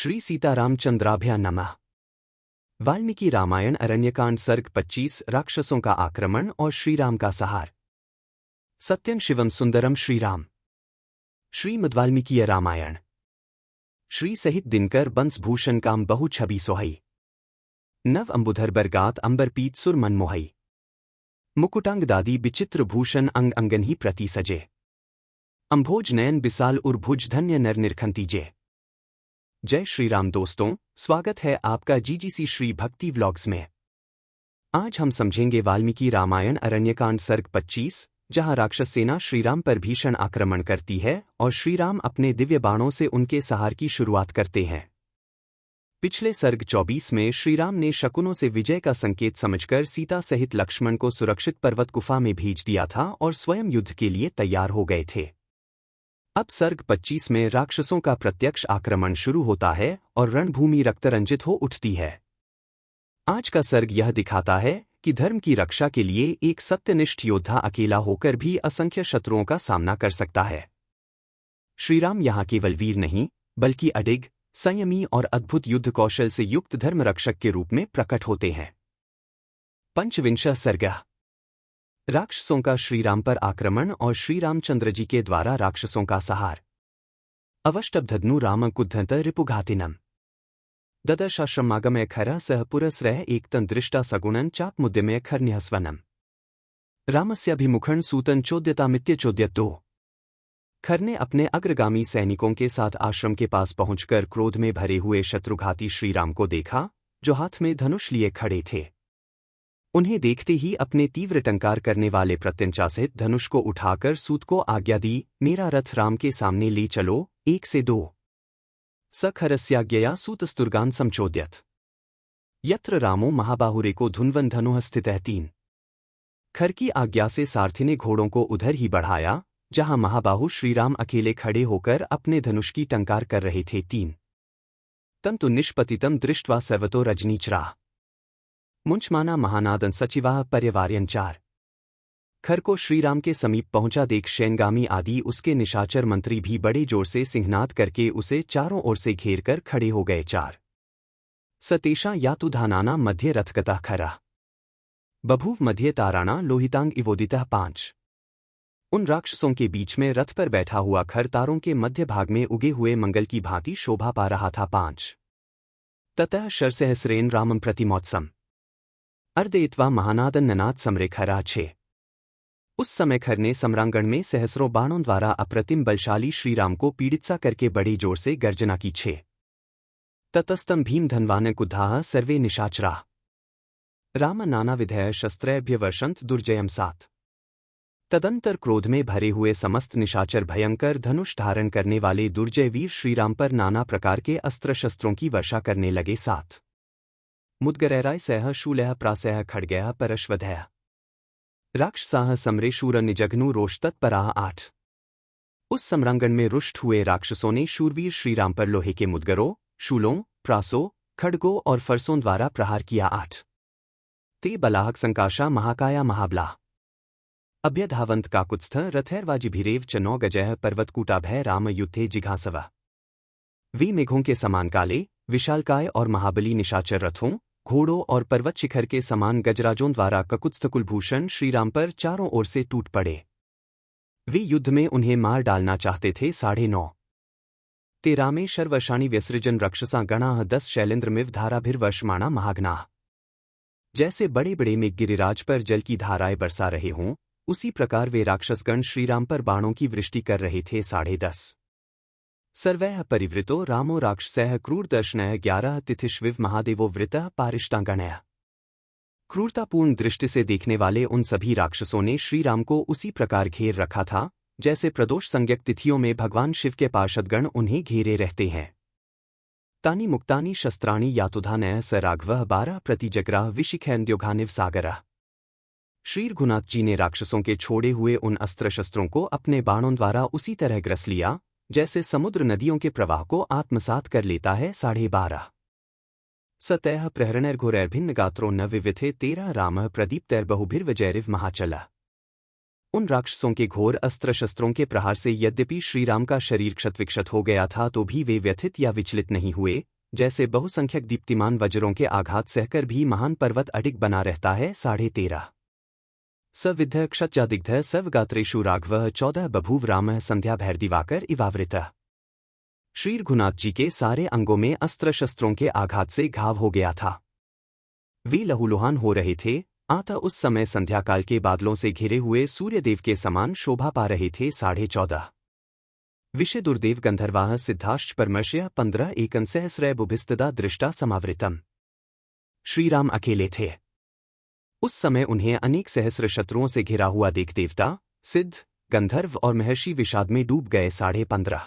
श्री सीतारामचंद्राभ्या नमः। वाल्मीकि रामायण अरण्यकांड सर्ग 25 राक्षसों का आक्रमण और श्रीराम का सहार। सत्यं शिवम सुंदरम श्रीराम। श्रीमद्वाल्मीकीय रामायण। श्री सहित दिनकर बंसभूषण काम बहु छवि सोहई। नव अंबुधर बरगात अंबरपीत सुर मनमोहई। मुकुटांग दादी विचित्र भूषण अंग अंगन ही प्रति सजे। अंभोज नयन बिसाल उर्भुज धन्य नर निरखंतीजे। जय श्री राम दोस्तों, स्वागत है आपका जीजीसी श्री भक्ति व्लॉग्स में। आज हम समझेंगे वाल्मीकि रामायण अरण्यकांड सर्ग 25, जहां राक्षस सेना श्रीराम पर भीषण आक्रमण करती है और श्रीराम अपने दिव्य बाणों से उनके सहार की शुरुआत करते हैं। पिछले सर्ग 24 में श्रीराम ने शकुनों से विजय का संकेत समझकर सीता सहित लक्ष्मण को सुरक्षित पर्वत गुफा में भेज दिया था और स्वयं युद्ध के लिए तैयार हो गए थे। अब सर्ग 25 में राक्षसों का प्रत्यक्ष आक्रमण शुरू होता है और रणभूमि रक्तरंजित हो उठती है। आज का सर्ग यह दिखाता है कि धर्म की रक्षा के लिए एक सत्यनिष्ठ योद्धा अकेला होकर भी असंख्य शत्रुओं का सामना कर सकता है। श्रीराम यहाँ केवल वीर नहीं, बल्कि अडिग, संयमी और अद्भुत युद्ध कौशल से युक्त धर्मरक्षक के रूप में प्रकट होते हैं। पंचविंशः सर्ग। राक्षसों का श्रीराम पर आक्रमण और श्रीरामचंद्र जी के द्वारा राक्षसों का सहार। अवष्टब्धनु राम कुद्धंत रिपुघातिनम ददशाश्रमागमय खर सह पुरस्रह एकतं दृष्टा सगुणं चापमुद्यमय खर्न्यस्वनम रामस्याभिमुखं सूतं चोद्यतामित्यचोद्यतो। खर ने अपने अग्रगामी सैनिकों के साथ आश्रम के पास पहुंचकर क्रोध में भरे हुए शत्रुघाती श्रीराम को देखा, जो हाथ में धनुष लिए खड़े थे। उन्हें देखते ही अपने तीव्र टंकार करने वाले प्रत्यंचा सहित धनुष को उठाकर सूत को आज्ञा दी, मेरा रथ राम के सामने ले चलो, 1 से 2। स खरस्याज्ञया सूतस्तुर्गान समचोद्यत यत्र रामो महाबाहुरेको धुन्वन धनुः स्थितः 3। खर की आज्ञा से सारथी ने घोड़ों को उधर ही बढ़ाया जहां महाबाहु श्रीराम अकेले खड़े होकर अपने धनुष की टंकार कर रहे थे। 3 तंतु निष्पतितम दृष्ट्वा सर्वतो रजनीचरा मुंचमाना महानादन सचिवाः पर्यवार्यन 4। खर को श्रीराम के समीप पहुंचा देख शैनगामी आदि उसके निशाचर मंत्री भी बड़े जोर से सिंहनाद करके उसे चारों ओर से घेर कर खड़े हो गए। 4 सतेषा यातुधानाना मध्य रथगतः खरा बभूव मध्य ताराणा लोहितांग इवोदितः 5। उन राक्षसों के बीच में रथ पर बैठा हुआ खर तारों के मध्य भाग में उगे हुए मंगल की भांति शोभा पा रहा था। 5 ततः शरसहस्रेण रामं प्रतिमोत्सम अर्दयित्वा महानादन ननाद समरे खरा 6। उस समय खर ने सम्रांगण में सहस्रों बाणों द्वारा अप्रतिम बलशाली श्रीराम को पीड़ितसा करके बड़ी जोर से गर्जना की। 6 ततस्तम भीम धनवान कुद्धाः सर्वे निशाचरा राम नानाविधय शस्त्रैभ्य वर्षंत दुर्जयम 7। तदंतर क्रोध में भरे हुए समस्त निशाचर भयंकर धनुष धारण करने वाले दुर्जय वीर श्रीराम पर नाना प्रकार के अस्त्र शस्त्रों की वर्षा करने लगे। 7 मुद्गरैराय सह शूलः प्रासह खड्गः परश्वधः राक्षसाः समरे शूर निजघ्नु रोषतत्पराः 8। उस सम्रांगण में रुष्ट हुए राक्षसों ने शूरवीर श्रीराम पर लोहे के मुद्गरों, शूलों, प्रासों, खड्गों और फरसों द्वारा प्रहार किया। 8 ते बलाहक संकाशा महाकाया महाबला अभ्यधावंत काकुत्स्थ रथैर्वाजिभिरेव च 9 गजः पर्वतकूटाभय राम युद्धे जिघांसव। वे मेघों के समान काले, विशालकाय और महाबली निशाचर रथों, घोड़ों और पर्वत शिखर के समान गजराजों द्वारा ककुत्स्थ कुलभूषण श्रीराम पर चारों ओर से टूट पड़े। वे युद्ध में उन्हें मार डालना चाहते थे। 9:30 ते रामे शर्वशाणी व्यसृजन रक्षसां गणाः 10 शैलेन्द्रमिव धाराभिर्वर्षमाणा महाघ्नाः। जैसे बड़े बड़े मेघ गिरिराज पर जल की धाराएं बरसा रहे हों, उसी प्रकार वे राक्षसगण श्रीराम पर बाणों की वृष्टि कर रहे थे। 10:30 सर्वैः परिवृतो रामो राक्षसैः क्रूरदर्शनैः 11 तिथिष्विव महादेवो वृतः पारिष्टांगणैः। क्रूरतापूर्ण दृष्टि से देखने वाले उन सभी राक्षसों ने श्रीराम को उसी प्रकार घेर रखा था जैसे प्रदोष संज्ञक तिथियों में भगवान शिव के पार्षदगण उन्हें घेरे रहते हैं। तानि मुक्तानि शस्त्राणि यातुधानैः स राघवः 12 प्रतिजग्राह विशिखैन्द्योघानिव सागरः। श्री रघुनाथ जी ने राक्षसों के छोड़े हुए उन अस्त्र शस्त्रों को अपने बाणों द्वारा उसी तरह ग्रस लिया जैसे समुद्र नदियों के प्रवाह को आत्मसात कर लेता है। 12:30 सतैः प्रहरणैर्घोरैर्भिन्न गात्रो न विविथे 13 रामः प्रदीप्तैर्बहुभिर्विजयरिव महाचलः। उन राक्षसों के घोर अस्त्र शस्त्रों के प्रहार से यद्यपि श्रीराम का शरीर क्षतविक्षत हो गया था तो भी वे व्यथित या विचलित नहीं हुए, जैसे बहुसंख्यक दीप्तिमान वज्रों के आघात सहकर भी महान पर्वत अडिग बना रहता है। 13.5 सविद्ध क्षतजादिग्ध सर्वगात्रेषु राघवः 14 बभूव रामः संध्या भैर्दिवाकर इवावृतः। श्री रघुनाथ जी के सारे अंगों में अस्त्र शस्त्रों के आघात से घाव हो गया था। वे लहूलुहान हो रहे थे। अतः उस समय संध्याकाल के बादलों से घिरे हुए सूर्यदेव के समान शोभा पा रहे थे। 14.5 विषय दुर्देव गंधर्वाः सिद्धाश्च परमर्शय 15 एकं सहस्रय बुभिस्तदा दृष्टा समावृतम। श्रीराम अकेले थे। उस समय उन्हें अनेक सहस्र शत्रुओं से घिरा हुआ देख देवता, सिद्ध, गंधर्व और महर्षि विषाद में डूब गए। 15.5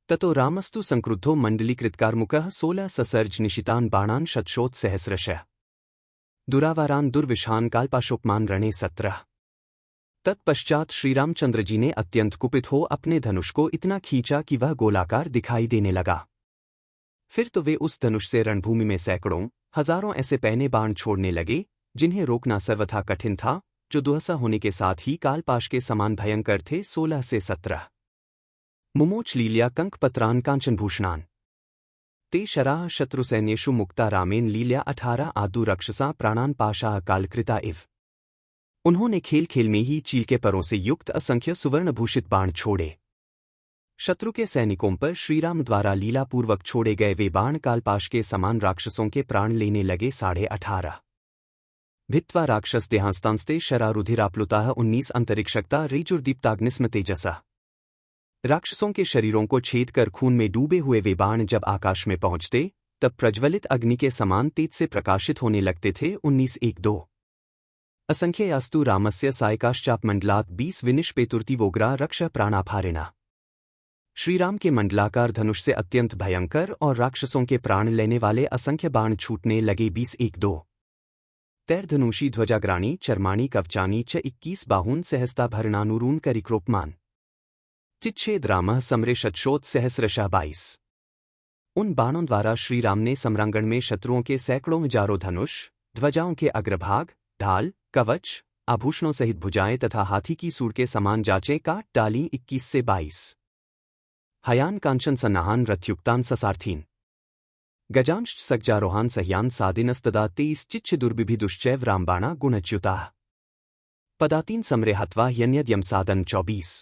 ततो रामस्तु संक्रुद्धो मंडलीकृतकारमुकः 16 ससर्ज निशितान बाणान शतशोत्सहस्रशः दुरावारान दुर्विषान काल्पाशोपमान रणे 17। तत्पश्चात श्रीरामचंद्र जी ने अत्यंत कुपित हो अपने धनुष को इतना खींचा कि वह गोलाकार दिखाई देने लगा। फिर तो वे उस धनुष से रणभूमि में सैकड़ों हजारों ऐसे पहने बाण छोड़ने लगे जिन्हें रोकना सर्वथा कठिन था, जो दुहसा होने के साथ ही कालपाश के समान भयंकर थे। 16 से 17 मुमोच लील्या कंकपत्रान कांचनभूषणान ते शराः शत्रुसैन्येषु मुक्ता रामेन लील्या 18 आदु रक्षसा प्राणान पाशाः कालकृता इव। उन्होंने खेल खेल में ही चील के परों से युक्त असंख्य सुवर्णभूषित बाण छोड़े। शत्रु के सैनिकों पर श्रीराम द्वारा लीलापूर्वक छोड़े गए वे बाण कालपाश के समान राक्षसों के प्राण लेने लगे। 18.5 भित्वा राक्षस देहांस्तांस्ते शरारुधिराप्लुताः 19 अंतरिक्षक्ता रेजुर्दीप्ताग्निस्म तेजसा। राक्षसों के शरीरों को छेद कर खून में डूबे हुए वे बाण जब आकाश में पहुंचते तब प्रज्वलित अग्नि के समान तेज से प्रकाशित होने लगते थे। 19.1-2 असंख्ययास्तु रामस्य सायकाश्चापमंडलात् 20 विनिष्पेतुर्तिवोग्रा रक्ष प्राणाभारिणा। श्रीराम के मंडलाकार धनुष से अत्यंत भयंकर और राक्षसों के प्राण लेने वाले असंख्य बाण छूटने लगे। 20.1-2 तैर्धनुषी ध्वजाग्राणी चर्माणी कवचानी च 21 बाहून सहस्ताभरणानुरून करिक्रोपमान चिच्छेद रामः समरे शतशोत सहस्रशः 22। उन बाणों द्वारा श्रीराम ने सम्रांगण में शत्रुओं के सैकड़ों हजारों धनुष, ध्वजाओं के अग्रभाग, ढाल, कवच, आभूषणों सहित भुजाएं तथा हाथी की सूंड के समान जांचें काट डाली। 21 से 22 हयान कांचन सन्नाहान रथयुक्तान ससार्थीन गजांश सज्जारोहान सह्यान सादिनस्तदा 23 चिच्छ दुर्बिभिदुश्चैव रामबाणा गुणच्युताः पदातीन समरे हत्वा यन्यद्यम सादन 24।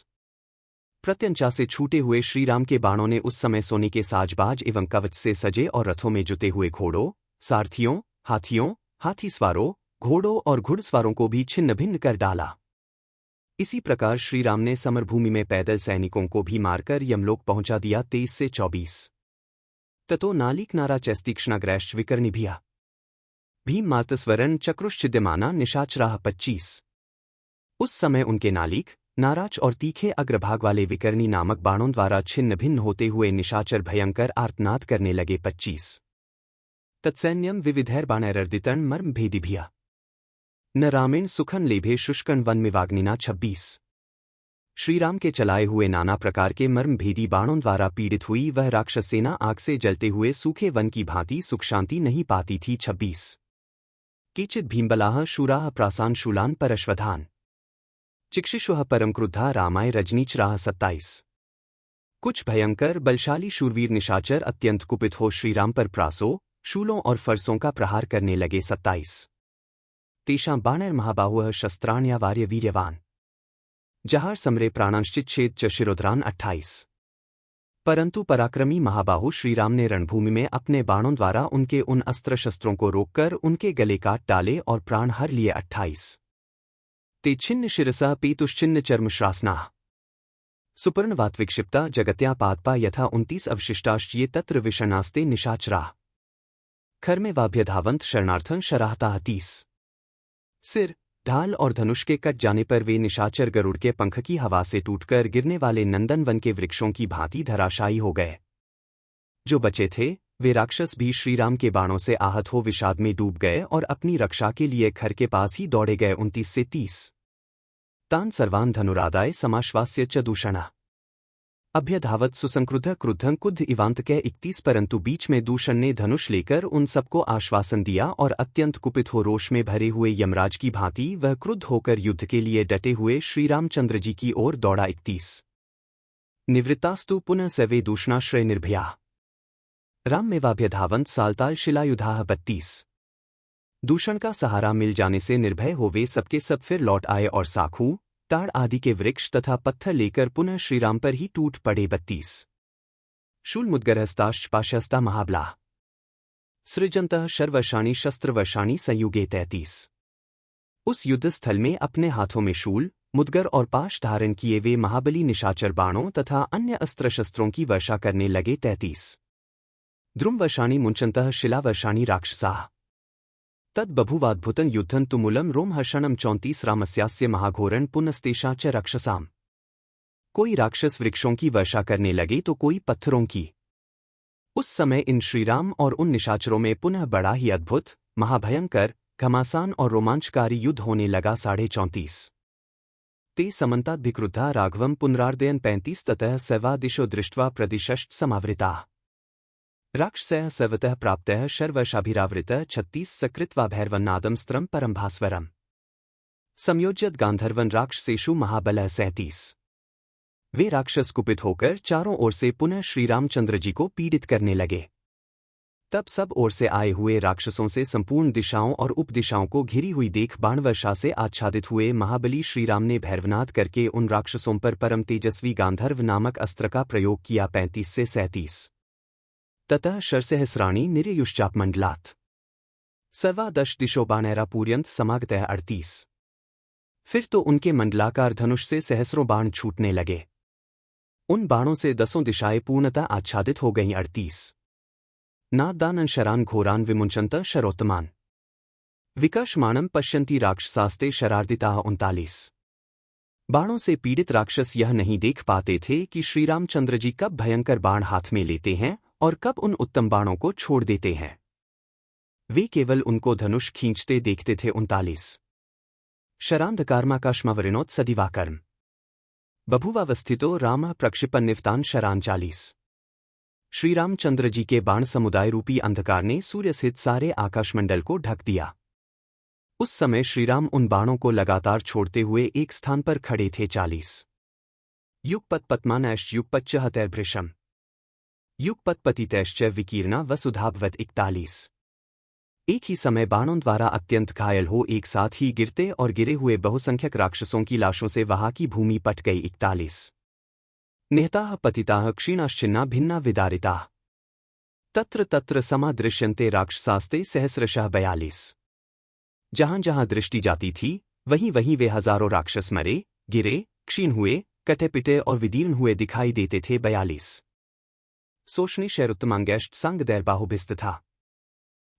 प्रत्यंचा से छूटे हुए श्रीराम के बाणों ने उस समय सोने के साजबाज एवं कवच से सजे और रथों में जुते हुए घोड़ों, सारथियों, हाथियों, हाथी सवारों, घोड़ों और घुड़सवारों को भी छिन्न भिन्न कर डाला। इसी प्रकार श्रीराम ने समरभूमि में पैदल सैनिकों को भी मारकर यमलोक पहुंचा दिया। 23 से 24 ततो नालीक नारा चैस्तीक्ष्णाग्रैश्च विकर्णिभिया भीम मातस्वरण चक्रुश्चिद्यमाना निशाचराः 25। उस समय उनके नालीक, नाराज और तीखे अग्रभाग वाले विकर्णी नामक बाणों द्वारा छिन्न भिन्न होते हुए निशाचर भयंकर आर्तनाद करने लगे। 25 तत्सैन्यम विविधैर्बाणैरर्दितं मर्मभेदिभिया न रामेण सुखन लेभे शुष्कन वनमिवाग्निना। 26 श्रीराम के चलाए हुए नाना प्रकार के मर्मभेदी बाणों द्वारा पीड़ित हुई वह राक्षस सेना आग से जलते हुए सूखे वन की भांति सुख शांति नहीं पाती थी। 26 केचित् भीमबलाः शूराः प्रासान् शूलान् परश्वधान् चिक्षिषुः परम क्रुद्धा रामाय रजनीचराः। 27 कुछ भयंकर बलशाली शूरवीर निशाचर अत्यंत कुपित हो श्रीराम पर प्रासों, शूलों और फरसों का प्रहार करने लगे। 27 तेषां बाणैर्महाबाहुः शस्त्राण्यावार्य वीर्यवान् जहार समरे प्राणांश्चिच्छेद च शिरोधरान्। 28 परंतु पराक्रमी महाबाहु श्रीराम ने रणभूमि में अपने बाणों द्वारा उनके उन अस्त्र शस्त्रों को रोककर उनके गले काट डाले और प्राण हर लिए। 28 ते छिन्न शिरसा पीतुश्चिन्न चर्मश्रासनाः सुपर्णवात्विक्षिप्ता जगत्या पादपा यथा 29 अवशिष्टाश्च ये तत्र विषणास्ते निशाचराः खर में वाभ्यधावंत शरणार्थं शराहताः। 30 सिर, ढाल और धनुष के कट जाने पर वे निशाचर गरुड़ के पंख की हवा से टूटकर गिरने वाले नंदनवन के वृक्षों की भांति धराशायी हो गए। जो बचे थे वे राक्षस भी श्रीराम के बाणों से आहत हो विषाद में डूब गए और अपनी रक्षा के लिए खर के पास ही दौड़े गए। 29 से 30 तान सर्वान धनुरादाय समाश्वास्य च दूषणः अभ्यधावत सुसंक्रुद्ध क्रुद्धं कुद्ध इवांतकः 31 परंतु बीच में दूषण ने धनुष लेकर उन सबको आश्वासन दिया और अत्यंत कुपित हो रोष में भरे हुए यमराज की भांति वह क्रुद्ध होकर युद्ध के लिए डटे हुए श्रीरामचंद्र जी की ओर दौड़ा। 31 निवृत्तास्तु पुनः सवे दूषणाश्रय निर्भया राममेवाभ्यधावंत सालताल शिलायुधाः। 32 दूषण का सहारा मिल जाने से निर्भय हो वे सबके सब फिर लौट आए और साखू ताड़ आदि के वृक्ष तथा पत्थर लेकर पुनः श्रीराम पर ही टूट पड़े। 32 शूलमुद्गरहस्ताश्च पाशहस्ता महाबला सृजंतः शरवर्षाणि शस्त्रवर्षाणि संयुगे। 33 उस युद्धस्थल में अपने हाथों में शूल मुद्गर और पाश धारण किए वे महाबली निशाचर बाणों तथा अन्य अस्त्र शस्त्रों की वर्षा करने लगे। 33 द्रुमवर्षाणि मुञ्चन्तः शिलावर्षाणि राक्षसाः तद्बभूवाद्भुतं युद्धं तुमुलं रोमहर्षणं। 34 रामस्यास्य महाघोरं पुनस्तेषां च राक्षसाम् कोई राक्षस वृक्षों की वर्षा करने लगे तो कोई पत्थरों की। उस समय इन श्रीराम और उन निशाचरों में पुनः बड़ा ही अद्भुत महाभयंकर घमासान और रोमांचकारी युद्ध होने लगा। 34 ते समन्ताद्भिक्रुद्धा राघवं पुनरार्दयन्। 35 ततः सर्वा दिशो दृष्ट्वा प्रदिशश्च समावृताः राक्षसः सर्वतः प्राप्तः शर्वर्षाभिरावृतः। 36 सकृत्वा भैरवन्नादं स्त्रं परं भास्वरम् संयोज्यत गांधर्वन राक्षसेषु महाबलः। 37 वे राक्षस कुपित होकर चारों ओर से पुनः श्रीरामचंद्र जी को पीड़ित करने लगे। तब सब ओर से आए हुए राक्षसों से संपूर्ण दिशाओं और उपदिशाओं को घिरी हुई देख बाणवर्षा से आच्छादित हुए महाबली श्रीराम ने भैरवनाद करके उन राक्षसों पर परम तेजस्वी गांधर्व नामक अस्त्र का प्रयोग किया। 35 से 37 ततः शरसहस्राणि निरयुश्चापमंडलात् सर्वादश दिशो बाणैरापूर्यन्त समागतः। 38 फिर तो उनके मंडलाकार धनुष से सहस्रों बाण छूटने लगे। उन बाणों से 10 दिशाएं पूर्णतः आच्छादित हो गईं। 38 नादानन् शरान् घोरान् विमुञ्चन्तः शरोत्तमान् विकर्षमाणं पश्यन्ति राक्षसास्ते शरार्दिताः। 39 बाणों से पीड़ित राक्षस यह नहीं देख पाते थे कि श्रीरामचंद्र जी कब भयंकर बाण हाथ में लेते हैं और कब उन उत्तम बाणों को छोड़ देते हैं। वे केवल उनको धनुष खींचते देखते थे। 39 शरान्धकार्माकाशमावरिणोत् सदिवाकर्म बभुवावस्थितो रामः प्रक्षिपन्निवतान् शरान्। 40 श्रीरामचंद्र जी के बाण समुदाय रूपी अंधकार ने सूर्य सहित सारे आकाशमंडल को ढक दिया। उस समय श्रीराम उन बाणों को लगातार छोड़ते हुए एक स्थान पर खड़े थे। 40 युगपत् पद्मानैश्च युगपच्च हतैर्भृशम् युगपत् पतितैश्च विकीर्णा वसुधाभवत्। 41 एक ही समय बाणों द्वारा अत्यंत घायल हो एक साथ ही गिरते और गिरे हुए बहुसंख्यक राक्षसों की लाशों से वहां की भूमि पट गई। 41 निहताः पतिताः क्षीणाश्चिन्ना भिन्ना विदारिताः तत्र तत्र समादृश्यन्ते राक्षसास्ते सहस्रशः। 42 जहां जहां दृष्टि जाती थी वहीं वहीं वे हजारों राक्षस मरे गिरे क्षीण हुए कटे पिटे और विदीर्ण हुए दिखाई देते थे। 42 सोष्णी शैरुत्तमांगैश्च सांगदैर्बाहुभिस्तथा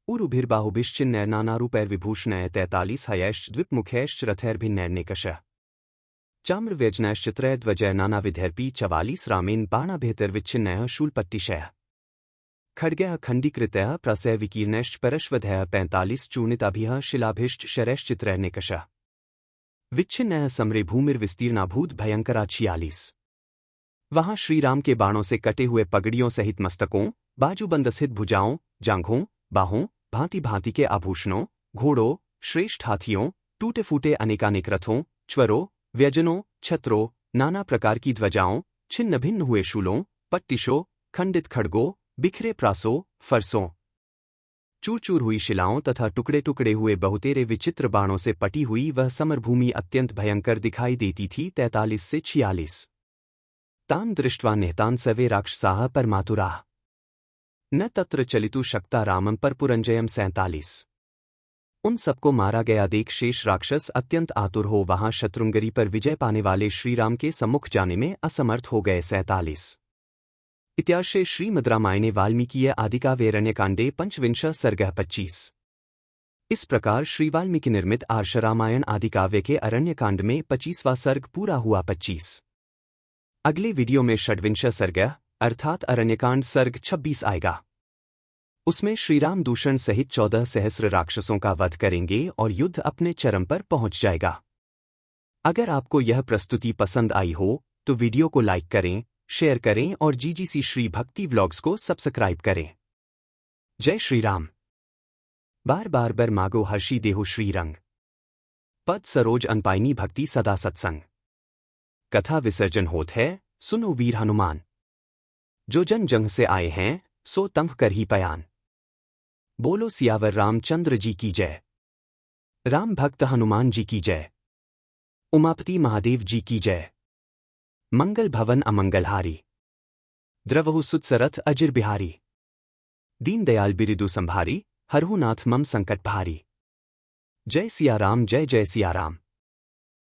उरुभिर्बाहुभिश्चिन्नैर्नानारूपैर्विभूषणैः। 43 हयैश्च द्विपमुखैश्च रथैर्भिन्नैर्नेकशः चाम्रव्यजनैश्च त्रयध्वजैः नानाविधैर्पि। 44 रामेण बाणाभिर्विच्छिन्नैः शूलपट्टिशैः खड्गैः खण्डीकृतैः प्रासैः विकीर्णैश्च परश्वधैः। 45 चूर्णिताभिः शिलाभिश्च शरैश्चित्रैर्नेकशः विच्छिन्नैः समरे भूमिर्विस्तीर्णाभूत भयंकरा। 46 वहां श्रीराम के बाणों से कटे हुए पगड़ियों सहित मस्तकों बाजूबंदस्थित भुजाओं जांघों बाहों भांति भांति के आभूषणों घोड़ों श्रेष्ठ हाथियों टूटे फूटे अनेकानेक रथों च्वरों व्यजनों छत्रों नाना प्रकार की ध्वजाओं छिन्न भिन्न हुए शूलों पट्टिशों खंडित खड्गों बिखरे प्रासों फरसों चूर चूर हुई शिलाओं तथा टुकड़े टुकड़े हुए बहुतेरे विचित्र बाणों से पटी हुई वह समरभूमि अत्यंत भयंकर दिखाई देती थी। 43 से 46 तान् दृष्ट्वा निहतान् सर्वे राक्षसाः परमातुराः न तत्र चलितु शक्ता रामं परपुरंजयम्। 47 उन सबको मारा गया देख शेष राक्षस अत्यंत आतुर हो वहां शत्रुंगरी पर विजय पाने वाले श्रीराम के सम्मुख जाने में असमर्थ हो गए। 47 इत्यार्षे श्रीमद्रामायणे वाल्मीकीय आदिकाव्ये पंचविंशः सर्गः। 25 इस प्रकार श्री वाल्मीकि निर्मित आर्ष रामायण आदिकाव्य के अरण्यकांड में 25वां सर्ग पूरा हुआ। 25 अगले वीडियो में षड्विंशः सर्गः अर्थात अरण्यकांड सर्ग 26 आएगा। उसमें श्रीराम दूषण सहित 14 सहस्र राक्षसों का वध करेंगे और युद्ध अपने चरम पर पहुंच जाएगा। अगर आपको यह प्रस्तुति पसंद आई हो तो वीडियो को लाइक करें, शेयर करें और जीजीसी श्री भक्ति व्लॉग्स को सब्सक्राइब करें। जय श्री राम। बार बार बर मागो हर्षी देहो श्री रंग। पद सरोज अनपाइनी भक्ति सदा सत्संग। कथा विसर्जन होत है, सुनो वीर हनुमान। जो जन जंग से आए हैं, सो तंग कर ही पयान। बोलो सियावर रामचंद्र जी की जय। राम भक्त हनुमान जी की जय। उमापति महादेव जी की जय। मंगल भवन अमंगलहारी। द्रवहु सुतसरथ अजिर बिहारी। दीनदयाल बिरिदु संभारी, हरहु नाथ मम संकट भारी। जय सिया राम, जय जय सिया राम।